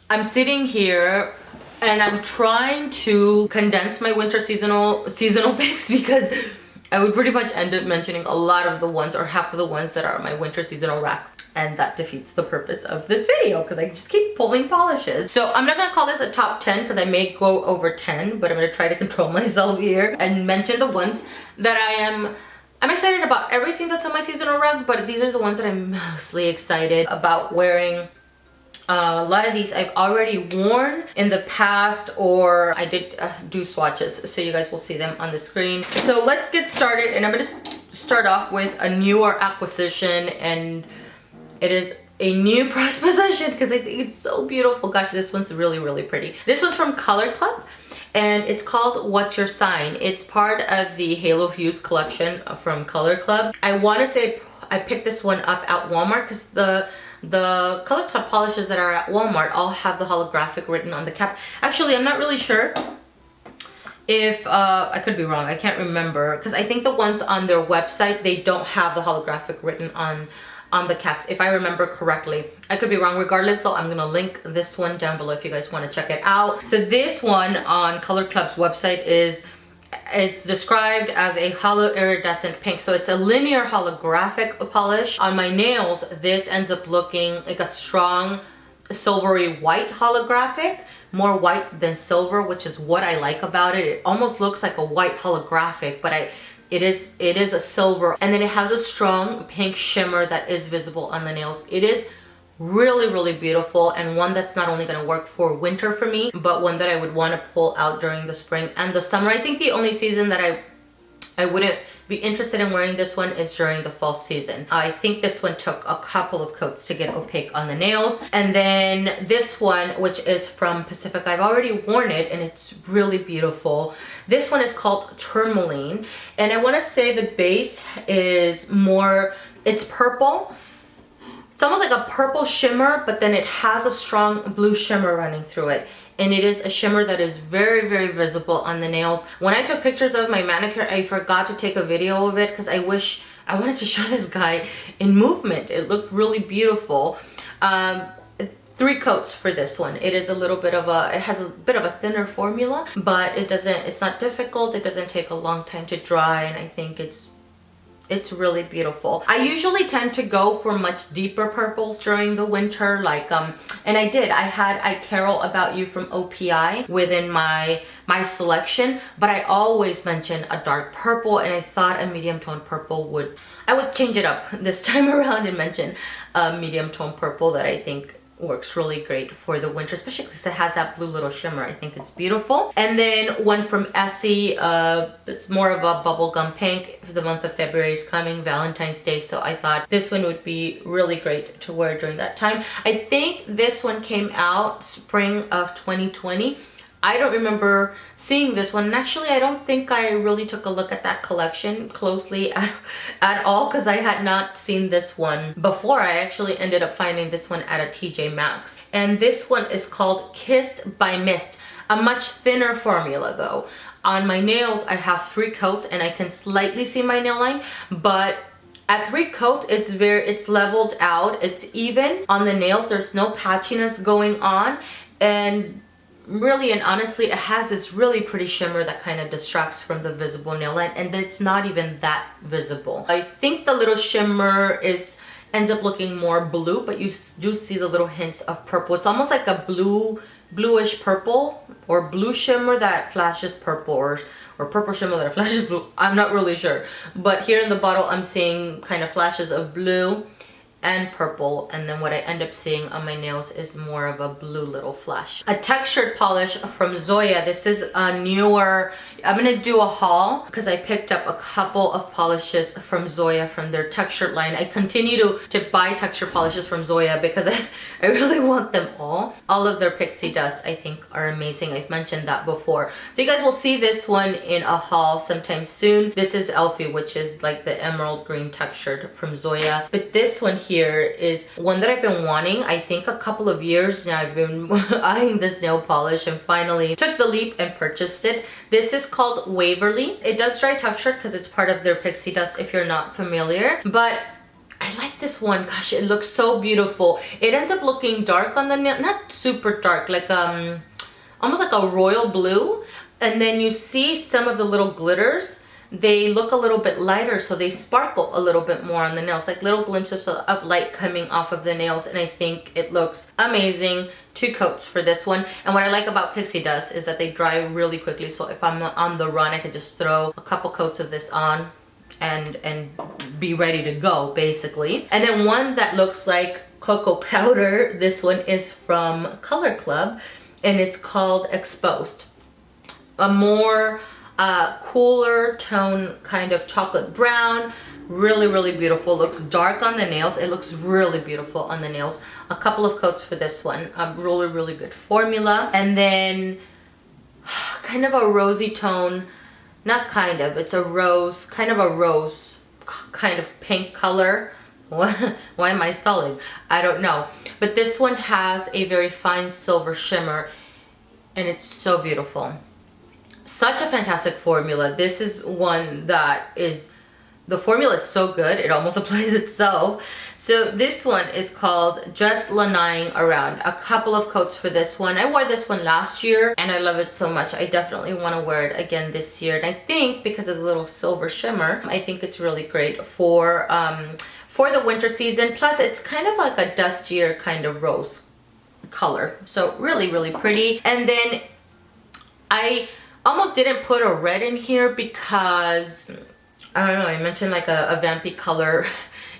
I'm sitting here and I'm trying to condense my winter seasonal picks because I would pretty much end up mentioning a lot of the ones or half of the ones that are my winter seasonal rack. And that defeats the purpose of this video because I just keep pulling polishes. So I'm not gonna call this a top 10 because I may go over 10, but I'm gonna try to control myself here and mention the ones that I'm excited about everything that's on my seasonal rug, but these are the ones that I'm mostly excited about wearing. A lot of these I've already worn in the past, or I did do swatches, so you guys will see them on the screen. So let's get started, and I'm gonna start off with a newer acquisition, and it is a new press possession because I think it's so beautiful. Gosh, this one's really, really pretty. This one's from ColorClub and it's called What's Your Sign? It's part of the Halo Hues collection from ColorClub. I want to say I picked this one up at Walmart because the ColorClub polishes that are at Walmart all have the holographic written on the cap. Actually, I'm not really sure if I could be wrong. I can't remember because I think the ones on their website, they don't have the holographic written on the caps, if I remember correctly. I could be wrong. Regardless though, I'm gonna link this one down below if you guys want to check it out. So this one on ColorClub's website it's described as a hollow iridescent pink. So it's a linear holographic polish. On my nails, this ends up looking like a strong silvery white holographic, more white than silver, which is what I like about it. It almost looks like a white holographic, but it is a silver, and then it has a strong pink shimmer that is visible on the nails. It is really, really beautiful, and one that's not only going to work for winter for me, but one that I would want to pull out during the spring and the summer. I think the only season that I wouldn't be interested in wearing this one is during the fall season. I think this one took a couple of coats to get opaque on the nails. And then this one, which is from Pacifica, I've already worn it and it's really beautiful. This one is called Tourmaline, and I want to say the base is more, it's purple. It's almost like a purple shimmer, but then it has a strong blue shimmer running through it. And it is a shimmer that is very, very visible on the nails. When I took pictures of my manicure, I forgot to take a video of it because I wanted to show this guy in movement. It looked really beautiful. 3 coats for this one. It is a little bit of it has a bit of a thinner formula, but it's not difficult. It doesn't take a long time to dry, and I think it's really beautiful. I usually tend to go for much deeper purples during the winter, like and I had I Carol About You from OPI within my selection, but I always mention a dark purple, and I thought a medium tone purple I would change it up this time around and mention a medium tone purple that I think works really great for the winter, especially because it has that blue little shimmer. I think it's beautiful. And then one from ESSIE, it's more of a bubblegum pink. The month of February is coming, Valentine's Day, so I thought this one would be really great to wear during that time. I think this one came out spring of 2020. I don't remember seeing this one, and actually I don't think I really took a look at that collection closely at all because I had not seen this one before. I actually ended up finding this one at a TJ Maxx, and this one is called Kissed by Mist, a much thinner formula though. On my nails I have 3 coats and I can slightly see my nail line, but at 3 coats it's leveled out, it's even on the nails. There's no patchiness going on, and really and honestly, it has this really pretty shimmer that kind of distracts from the visible nail line, and it's not even that visible. I think the little shimmer ends up looking more blue, but you do see the little hints of purple. It's almost like a bluish purple, or blue shimmer that flashes purple, or purple shimmer that flashes blue. I'm not really sure, but here in the bottle I'm seeing kind of flashes of blue and purple, and then what I end up seeing on my nails is more of a blue little flash. A textured polish from Zoya. This is a newer, I'm gonna do a haul because I picked up a couple of polishes from Zoya from their textured line. I continue to buy textured polishes from Zoya because I really want them all. All of their pixie dusts I think are amazing. I've mentioned that before. So you guys will see this one in a haul sometime soon. This is Elfie, which is like the emerald green textured from Zoya. But this one here is one that I've been wanting, I think a couple of years now. I've been eyeing this nail polish and finally took the leap and purchased it. This is called Waverly. It does dry texture because it's part of their pixie dust if you're not familiar, but I I like this one. Gosh, it looks so beautiful. It ends up looking dark on the nail, not super dark, like almost like a royal blue. And then you see some of the little glitters. They look a little bit lighter, so they sparkle a little bit more on the nails, like little glimpses of light coming off of the nails. And I think it looks amazing. 2 coats for this one. And what I like about Pixie dust is that they dry really quickly, so if I'm on the run, I can just throw a couple coats of this on and be ready to go, basically. And then one that looks like cocoa powder, this one is from ColorClub, and it's called Exposed. A more cooler tone, kind of chocolate brown. Really beautiful. Looks dark on the nails. It looks really beautiful on the nails. A couple of coats for this one. A really good formula. And then kind of a rosy tone. Not kind of, it's a rose, kind of a rose, kind of pink color. Why am I stalling? I don't know. But this one has a very fine silver shimmer, and it's so beautiful. Such a fantastic formula. This is one that is, the formula is so good, it almost applies itself. So this one is called Just Lanai-ing Around. A couple of coats for this one. I wore this one last year and I love it so much. I definitely want to wear it again this year. And I think because of the little silver shimmer, I think it's really great for the winter season. Plus it's kind of like a dustier kind of rose color. So really pretty. And then I almost didn't put a red in here because I don't know, I mentioned like a vampy color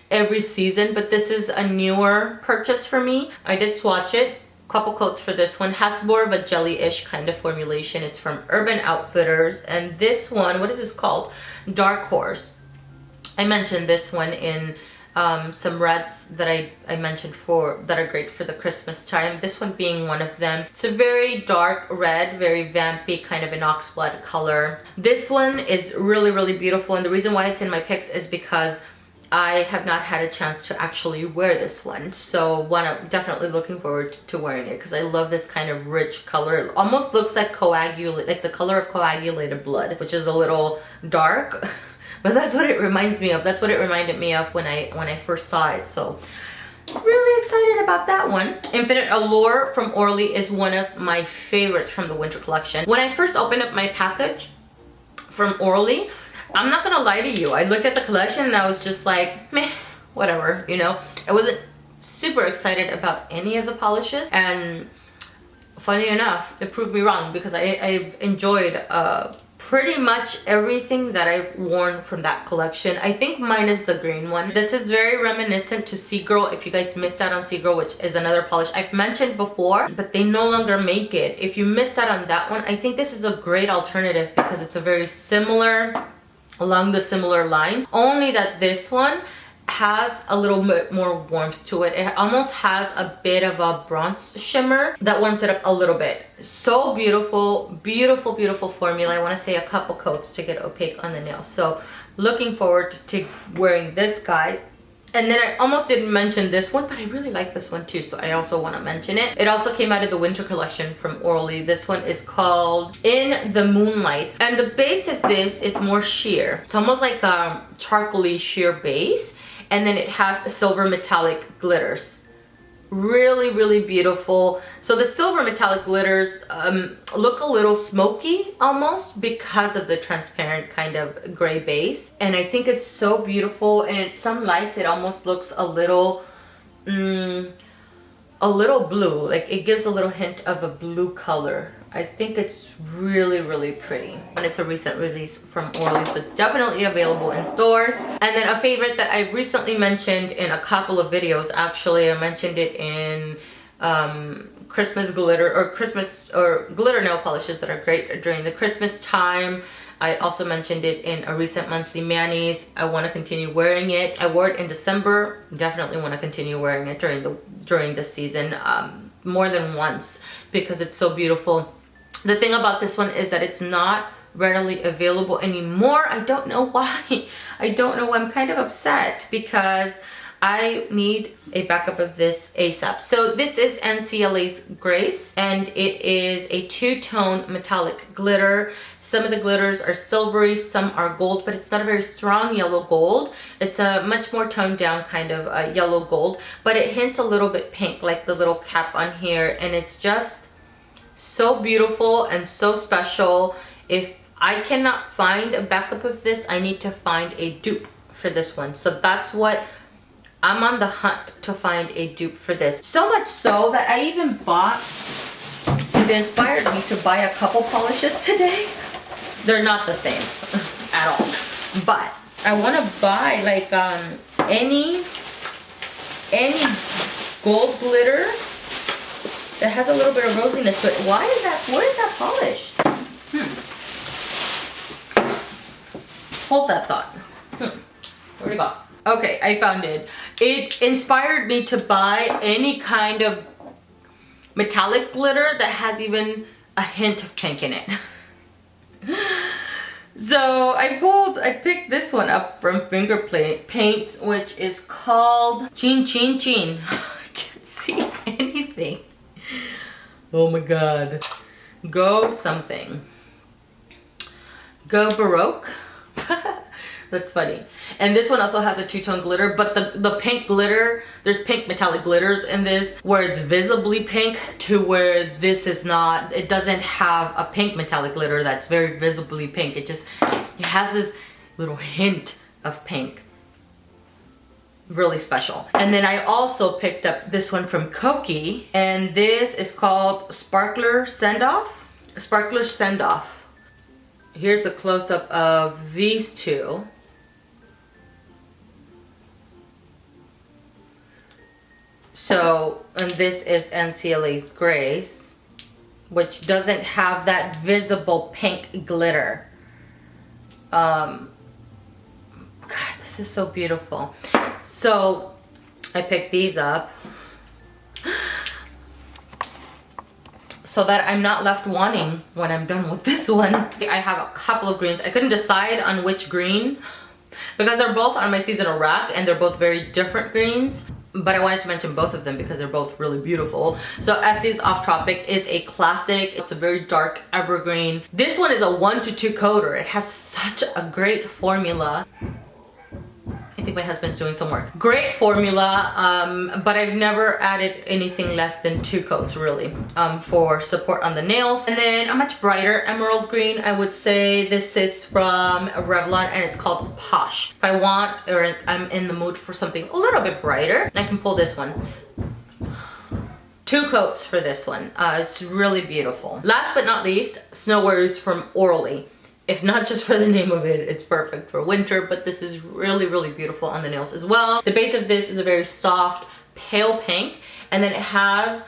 every season, but this is a newer purchase for me. I did swatch it. Couple coats for this one. Has more of a jelly-ish kind of formulation. It's from Urban Outfitters, and this one, what is this called? Dark Horse. I mentioned this one in some reds that I mentioned that are great for the Christmas time. This one being one of them. It's a very dark red, very vampy, kind of an oxblood color. This one is really beautiful, and the reason why it's in my picks is because I have not had a chance to actually wear this one. So I'm definitely looking forward to wearing it because I love this kind of rich color. It almost looks like like the color of coagulated blood, which is a little dark. But that's what it reminds me of. That's what it reminded me of when I first saw it. So really excited about that one. Infinite Allure from ORLY is one of my favorites from the winter collection. When I first opened up my package from ORLY, I'm not gonna lie to you, I looked at the collection and I was just like, meh, whatever, you know. I wasn't super excited about any of the polishes, and funny enough, it proved me wrong because I've enjoyed pretty much everything that I've worn from that collection. I think minus the green one. This is very reminiscent to Seagirl. If you guys missed out on Seagirl, which is another polish I've mentioned before, but they no longer make it. If you missed out on that one, I think this is a great alternative because it's a very similar, along the similar lines, only that this one has a little bit more warmth to it. It almost has a bit of a bronze shimmer that warms it up a little bit. So beautiful, beautiful formula. I want to say a couple coats to get opaque on the nails. So looking forward to wearing this guy. And then I almost didn't mention this one, but I really like this one too, so I also want to mention it. It also came out of the winter collection from ORLY. This one is called In The Moonlight, and the base of this is more sheer. It's almost like a charcoaly sheer base, and then it has silver metallic glitters. Really beautiful. So the silver metallic glitters look a little smoky almost because of the transparent kind of gray base, and I think it's so beautiful. And in some lights it almost looks a little blue, like it gives a little hint of a blue color. I think it's really pretty, and it's a recent release from ORLY, so it's definitely available in stores. And then a favorite that I recently mentioned in a couple of videos, actually I mentioned it in Christmas glitter or glitter nail polishes that are great during the Christmas time. I also mentioned it in a recent monthly manis. I want to continue wearing it. I wore it in December. Definitely want to continue wearing it during the season more than once because it's so beautiful. The thing about this one is that it's not readily available anymore. I don't know why. I don't know. I'm kind of upset because I need a backup of this ASAP. So this is NCLA's Grace, and it is a two-tone metallic glitter. Some of the glitters are silvery, some are gold, but it's not a very strong yellow gold. It's a much more toned down kind of yellow gold, but it hints a little bit pink, like the little cap on here, and it's just so beautiful and so special. If I cannot find a backup of this, I need to find a dupe for this one. So that's what I'm on the hunt to find, a dupe for this. So much so that I even bought, it inspired me to buy a couple polishes today. They're not the same at all, but I want to buy like any gold glitter that has a little bit of rosiness to it. Why is that? Where is that polish? Hold that thought. Where'd it go? Okay, I found it. It inspired me to buy any kind of metallic glitter that has even a hint of pink in it. So I picked this one up from Finger Paint, which is called Chin Chin Chin. I can't see anything. Oh my god. Go something. Go Baroque. That's funny. And this one also has a two-tone glitter, but the pink glitter, there's pink metallic glitters in this where it's visibly pink, to where this is not. It doesn't have a pink metallic glitter that's very visibly pink. It has this little hint of pink. Really special. And then I also picked up this one from Kokie, and this is called Sparkler Send-Off. Sparkler Send-Off. Here's a close-up of these two. So, and this is NCLA's Grace, which doesn't have that visible pink glitter. God, this is so beautiful. So, I picked these up so that I'm not left wanting when I'm done with this one. I have a couple of greens. I couldn't decide on which green because they're both on my seasonal rack and they're both very different greens. But I wanted to mention both of them because they're both really beautiful. So ESSIE Off Tropic is a classic. It's a very dark evergreen. This one is a 1 to 2 coater. It has such a great formula. I think my husband's doing some work. Great formula, but I've never added anything less than 2 coats really for support on the nails. And then a much brighter emerald green, I would say this is from Revlon and it's called Posh. If I want, or I'm in the mood for something a little bit brighter, I can pull this one. 2 coats for this one. It's really beautiful. Last but not least, Snow Worries from ORLY. If not just for the name of it, it's perfect for winter, but this is really, really beautiful on the nails as well. The base of this is a very soft, pale pink, and then it has,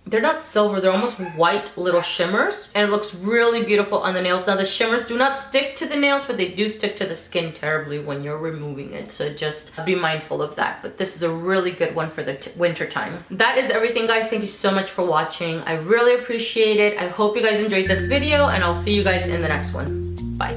they're not silver, they're almost white little shimmers, and it looks really beautiful on the nails. Now the shimmers do not stick to the nails, but they do stick to the skin terribly when you're removing it, so just be mindful of that. But this is a really good one for the winter time. That is everything, guys. Thank you so much for watching. I really appreciate it. I hope you guys enjoyed this video, and I'll see you guys in the next one. Bye.